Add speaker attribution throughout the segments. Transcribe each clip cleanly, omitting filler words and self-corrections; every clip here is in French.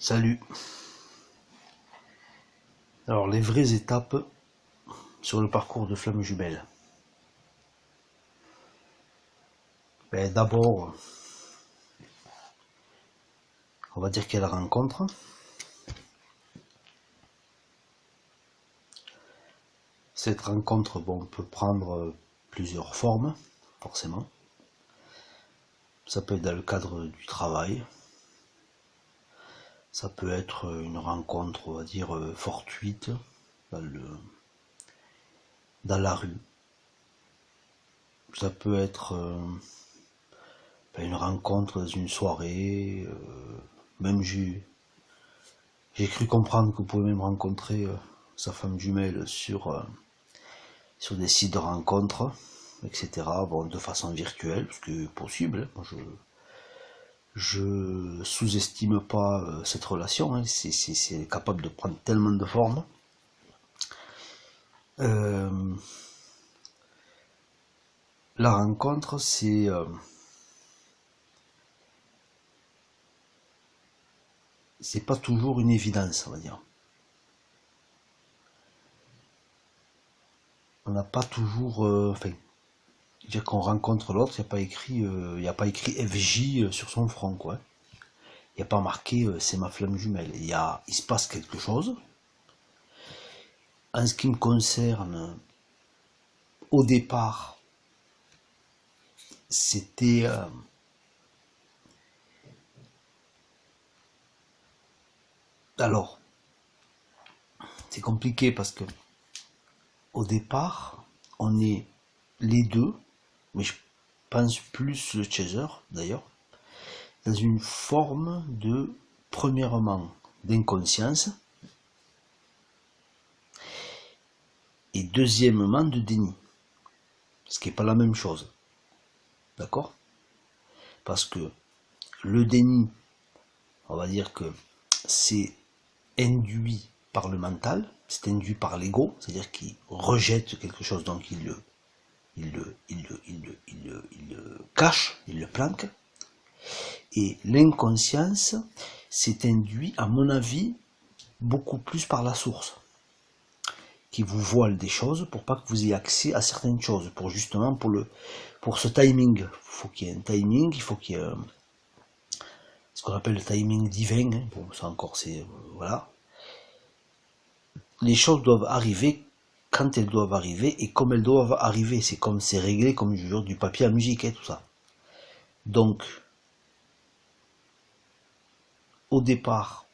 Speaker 1: Salut. Alors les vraies étapes sur le parcours de Flamme Jumelle. D'abord, on va dire qu'il y a la rencontre. Cette rencontre, peut prendre plusieurs formes, forcément. Ça peut être dans le cadre du travail. Ça peut être une rencontre, on va dire, fortuite dans la rue. Ça peut être une rencontre dans une soirée. Même j'ai cru comprendre que vous pouvez même rencontrer sa femme jumelle sur des sites de rencontres, etc. De façon virtuelle, ce qui est possible. Moi, je sous-estime pas cette relation, hein. C'est capable de prendre tellement de formes. La rencontre, c'est pas toujours une évidence, on va dire. On n'a pas toujours, dire qu'on rencontre l'autre, il n'y a pas écrit FJ sur son front, quoi. Il n'y a pas marqué c'est ma flamme jumelle. Il se passe quelque chose. En ce qui me concerne, au départ, c'était alors c'est compliqué parce que au départ, on est les deux, mais je pense plus le chaser d'ailleurs, dans une forme de, premièrement, d'inconscience, et deuxièmement, de déni. Ce qui n'est pas la même chose. D'accord? Parce que le déni, on va dire que c'est induit par le mental, c'est induit par l'ego, c'est-à-dire qu'il rejette quelque chose, donc il le cache, il le planque. Et l'inconscience, c'est induit, à mon avis, beaucoup plus par la source, qui vous voile des choses pour pas que vous ayez accès à certaines choses, pour justement pour ce timing. Il faut qu'il y ait un timing, il faut qu'il y ait ce qu'on appelle le timing divin. Bon, ça encore, c'est voilà. Les choses doivent arriver quand elles doivent arriver et comme elles doivent arriver. C'est réglé comme du papier à musique et tout ça. Donc, au départ,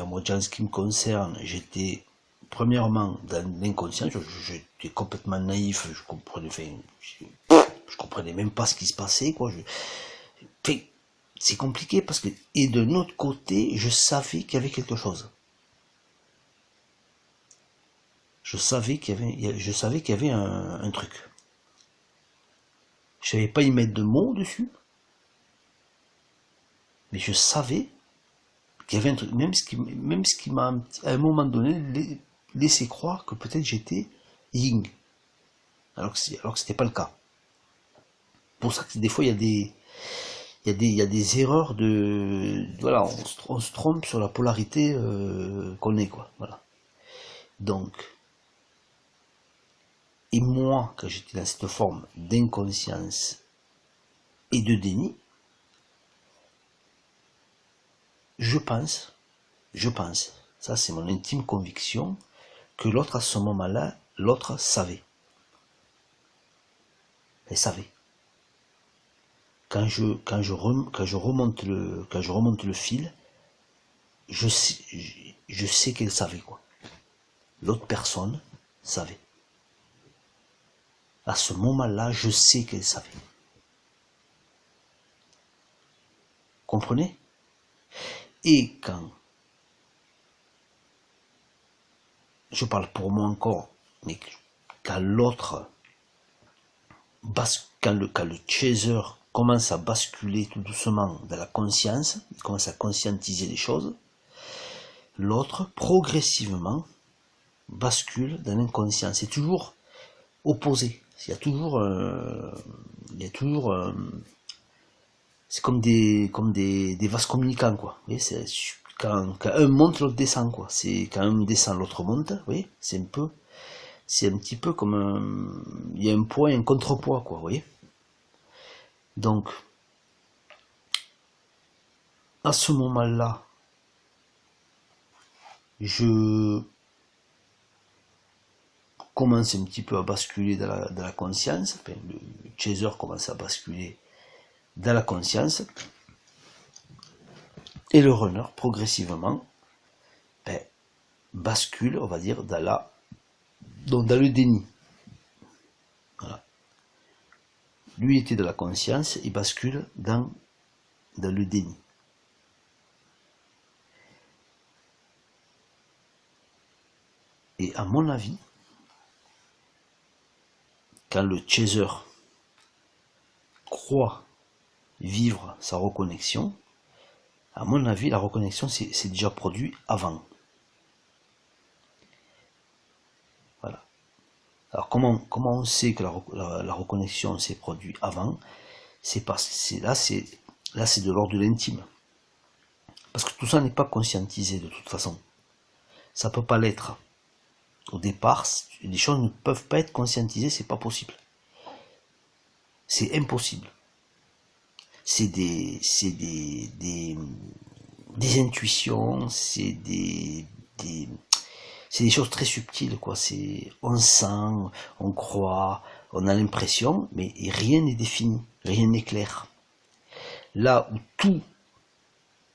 Speaker 1: moi, en ce qui me concerne, j'étais premièrement dans l'inconscient, j'étais complètement naïf, je comprenais même pas ce qui se passait, quoi. C'est compliqué parce que, et de notre côté, je savais qu'il y avait quelque chose. Je savais qu'il y avait un truc. Je savais pas y mettre de mots dessus, mais je savais qu'il y avait un truc, même ce qui m'a, à un moment donné, laissé croire que peut-être j'étais yin, alors que c'était pas le cas. Pour ça que des fois, il y a des erreurs voilà, on se trompe sur la polarité qu'on est, quoi, voilà. Donc, et moi, quand j'étais dans cette forme d'inconscience et de déni, je pense, ça c'est mon intime conviction, que l'autre à ce moment-là, l'autre savait. Elle savait. Quand je remonte le fil, je sais qu'elle savait, quoi. L'autre personne savait. À ce moment-là, je sais qu'elle savait. Comprenez? Et quand, je parle pour moi encore, mais quand l'autre, quand le chaser commence à basculer tout doucement dans la conscience, il commence à conscientiser les choses, l'autre, progressivement, bascule dans l'inconscient. C'est toujours opposé. Il y a toujours c'est comme des vases communicants, quoi. Vous voyez, quand un monte, l'autre descend, quoi. C'est quand un descend, l'autre monte. Vous voyez, c'est un petit peu comme il y a un poids et un contrepoids, quoi. Vous voyez. Donc, à ce moment-là, je commence un petit peu à basculer dans la conscience. Enfin, le chaser commence à basculer dans la conscience. Et le runner, progressivement, bascule, on va dire, dans le déni. Voilà. Lui était dans la conscience, il bascule dans le déni. Et à mon avis, quand le chaser croit vivre sa reconnexion, à mon avis, la reconnexion c'est déjà produit avant. Voilà. Alors comment on sait que la reconnexion s'est produite avant? C'est parce que là c'est de l'ordre de l'intime. Parce que tout ça n'est pas conscientisé de toute façon. Ça peut pas l'être. Au départ, les choses ne peuvent pas être conscientisées, c'est pas possible. C'est impossible. C'est des intuitions, c'est des choses très subtiles, quoi. On sent, on croit, on a l'impression, mais rien n'est défini, rien n'est clair. Là où tout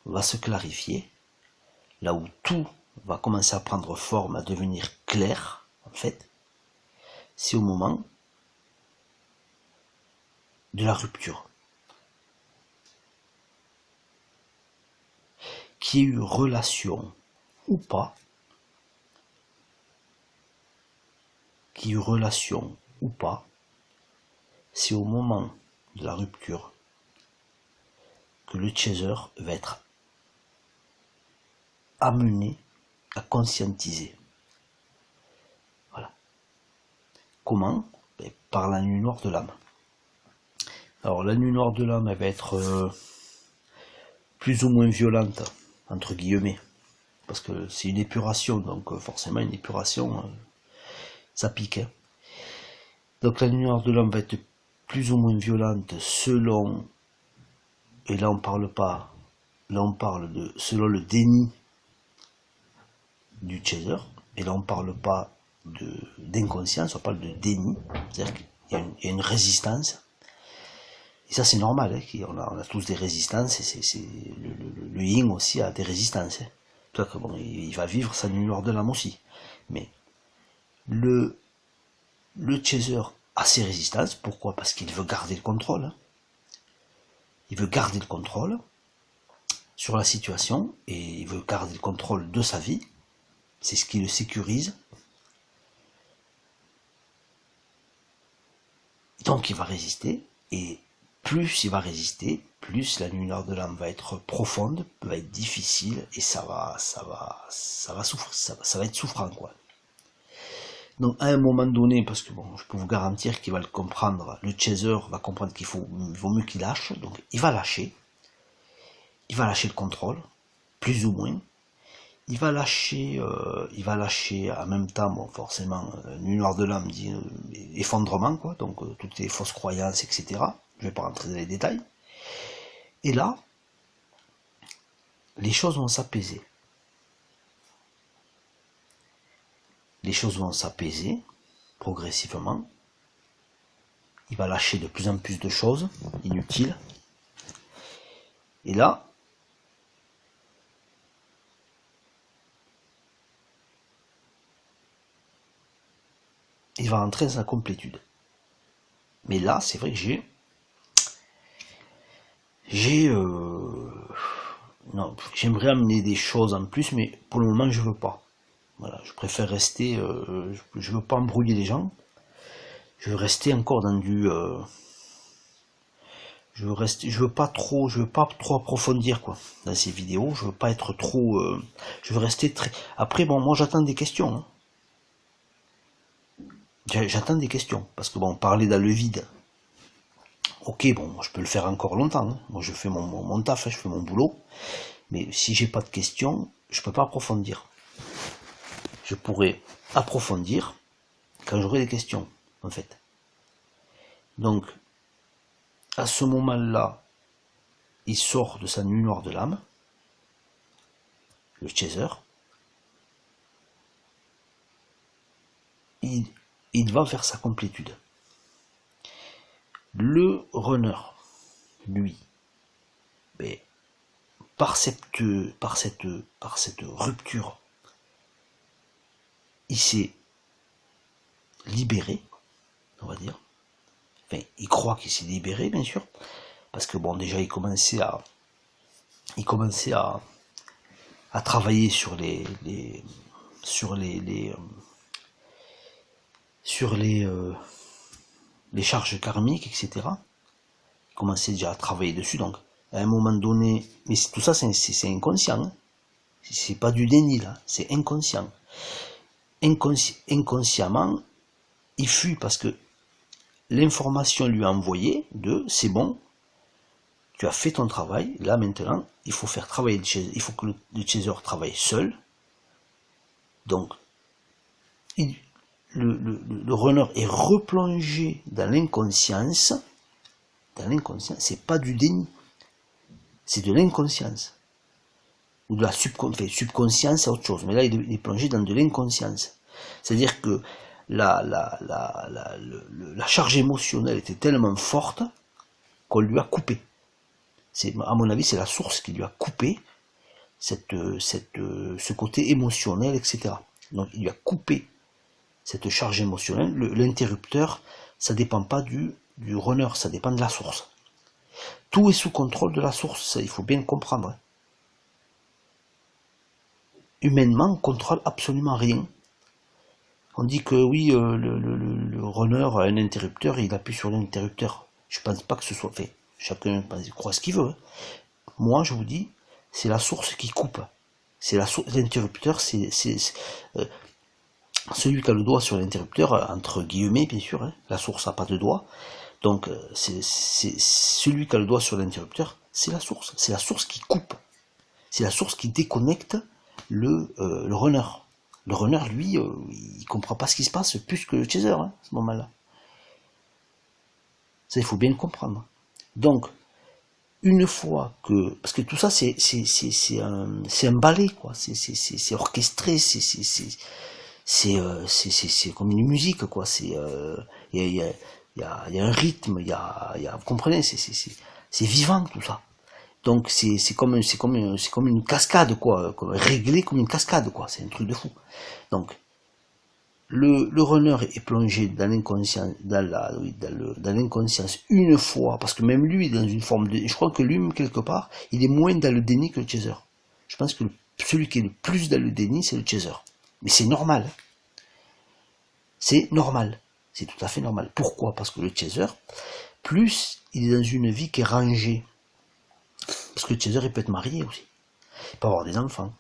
Speaker 1: va se clarifier, là où tout va commencer à prendre forme, à devenir clair, en fait, c'est au moment de la rupture. Qu'il y ait eu relation ou pas, c'est au moment de la rupture que le chaser va être amené à conscientiser. Voilà. Comment? Par la nuit noire de l'âme. Alors la nuit noire de l'âme, elle va être plus ou moins violente, entre guillemets, parce que c'est une épuration, donc forcément une épuration, ça pique. Hein. Donc la nuit noire de l'âme va être plus ou moins violente selon, et là on parle selon le déni du chaser, et là on parle pas d'inconscience, on parle de déni, c'est-à-dire qu'il y a une résistance, et ça c'est normal, hein, on a tous des résistances, et le yin aussi a des résistances, hein. Toi, que bon, il va vivre sa nuit noire de l'âme aussi, mais le chaser a ses résistances, pourquoi? Parce qu'il veut garder le contrôle, hein. Il veut garder le contrôle sur la situation, et il veut garder le contrôle de sa vie, c'est ce qui le sécurise. Donc il va résister, et plus il va résister, plus la nuit noire de l'âme va être profonde, va être difficile, et ça va souffrir, ça va être souffrant, quoi. Donc à un moment donné, parce que bon, je peux vous garantir qu'il va le comprendre, le chaser va comprendre qu'il vaut mieux qu'il lâche, donc il va lâcher le contrôle, plus ou moins. Il va lâcher en même temps, bon, forcément, nuit noire de l'âme dit effondrement, quoi, donc toutes les fausses croyances, etc. Je vais pas rentrer dans les détails. Et là, les choses vont s'apaiser. Les choses vont s'apaiser progressivement. Il va lâcher de plus en plus de choses inutiles. Et là, il va rentrer dans sa complétude. Mais là, c'est vrai que non, j'aimerais amener des choses en plus, mais pour le moment, je veux pas. Voilà, je préfère rester, je veux pas embrouiller les gens. Je veux rester encore dans du, je veux pas trop approfondir, quoi, dans ces vidéos. Je veux pas être trop, je veux rester très. Après, bon, moi, j'attends des questions. Hein. J'attends des questions, parce que bon, parler dans le vide, Ok, bon, je peux le faire encore longtemps, hein. Moi je fais mon taf, hein, je fais mon boulot, mais si j'ai pas de questions, je peux pas approfondir. Je pourrais approfondir quand j'aurai des questions, en fait. Donc, à ce moment-là, il sort de sa nuit noire de l'âme, le chaser, il va vers sa complétude. Le runner, lui, ben, par cette rupture, il s'est libéré, on va dire. Enfin, il croit qu'il s'est libéré, bien sûr, parce que bon, déjà, il commençait à travailler sur les charges karmiques, etc. Il commençait déjà à travailler dessus, donc à un moment donné, mais tout ça c'est inconscient, hein. C'est pas du déni là, c'est inconscient. Inconsciemment, il fuit parce que l'information lui a envoyé de c'est bon, tu as fait ton travail, là maintenant, il faut faire travailler le chaser, il faut que le chaser travaille seul. Donc, le runner est replongé dans l'inconscience. Dans l'inconscience, c'est pas du déni, c'est de l'inconscience. Ou de la subconscience, c'est autre chose. Mais là, il est plongé dans de l'inconscience. C'est-à-dire que la charge émotionnelle était tellement forte qu'on lui a coupé. À mon avis, c'est la source qui lui a coupé ce côté émotionnel, etc. Donc, il lui a coupé cette charge émotionnelle. L'interrupteur, ça dépend pas du runner, ça dépend de la source. Tout est sous contrôle de la source, ça, il faut bien comprendre. Humainement, on ne contrôle absolument rien. On dit que oui, le runner a un interrupteur et il appuie sur l'interrupteur. Je ne pense pas que ce soit fait. Chacun croit ce qu'il veut. Moi, je vous dis, c'est la source qui coupe. C'est l'interrupteur, c'est celui qui a le doigt sur l'interrupteur, entre guillemets, bien sûr. Hein, la source n'a pas de doigt. Donc, c'est celui qui a le doigt sur l'interrupteur, c'est la source. C'est la source qui coupe. C'est la source qui déconnecte le runner. Le runner, lui, il comprend pas ce qui se passe plus que le chaser, hein, à ce moment-là. Ça, il faut bien le comprendre. Donc, une fois que... Parce que tout ça, c'est un ballet, quoi. C'est orchestré, c'est comme une musique, quoi. Il y a un rythme, vous comprenez, c'est vivant, tout ça. Donc c'est comme une cascade, quoi, réglé comme une cascade, quoi. C'est un truc de fou. Donc le runner est plongé dans l'inconscience, dans l'inconscience une fois, parce que même lui est dans une forme de, je crois que lui, quelque part, il est moins dans le déni que le chaser. Je pense que celui qui est le plus dans le déni, c'est le chaser. Mais c'est normal. C'est normal. C'est tout à fait normal. Pourquoi? Parce que le chaser, plus il est dans une vie qui est rangée. Parce que le chaser, il peut être marié aussi. Il peut avoir des enfants.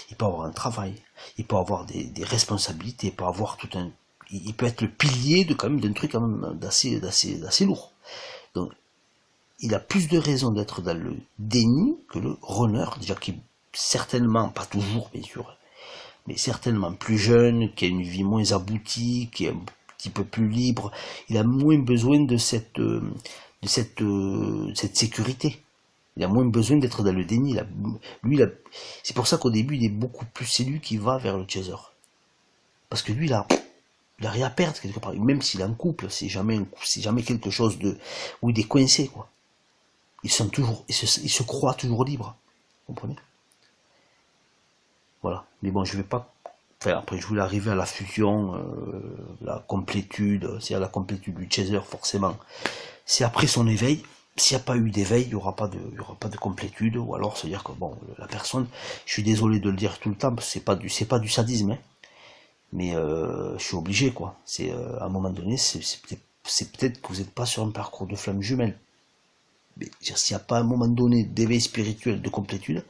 Speaker 1: Il peut avoir un travail. Il peut avoir des responsabilités. Il peut avoir tout un... Il peut être le pilier de, quand même, d'un truc quand même d'assez lourd. Donc, il a plus de raisons d'être dans le déni que le runner, déjà qui est certainement, pas toujours bien sûr, mais certainement plus jeune, qui a une vie moins aboutie, qui est un petit peu plus libre. Il a moins besoin de cette sécurité. Il a moins besoin d'être dans le déni. C'est pour ça qu'au début, il est beaucoup plus... C'est lui qui va vers le chaser. Parce que lui, il a rien à perdre quelque part. Même s'il est en couple, c'est jamais quelque chose de... où il est coincé, quoi. Il se croit toujours libre. Vous comprenez? Voilà. Mais bon, je vais pas... Enfin, après, je voulais arriver à la fusion, la complétude. C'est à la complétude du chaser, forcément. C'est après son éveil. S'il n'y a pas eu d'éveil, il n'y aura pas de complétude, ou alors c'est-à-dire que bon, la personne, je suis désolé de le dire tout le temps, parce que c'est pas du sadisme, hein, mais je suis obligé, quoi. C'est à un moment donné, c'est peut-être que vous n'êtes pas sur un parcours de flamme jumelle. Mais s'il n'y a pas un moment donné d'éveil spirituel, de complétude,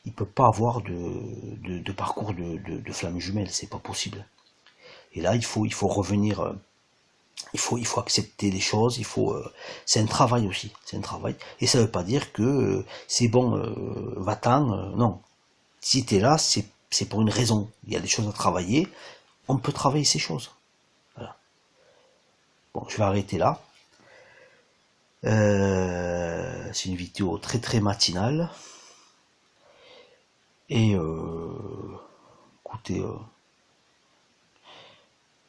Speaker 1: il ne peut pas avoir de parcours de flamme jumelle, c'est pas possible. Et là, il faut revenir il faut accepter les choses, c'est un travail aussi, c'est un travail. Et ça veut pas dire que c'est bon, va-t'en, non. Si t'es là, c'est pour une raison. Il y a des choses à travailler, on peut travailler ces choses. Voilà. Bon, je vais arrêter là. C'est une vidéo très très matinale. Et écoutez,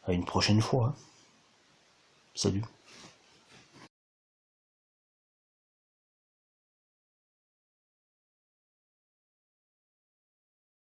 Speaker 1: à une prochaine fois, hein. Salut.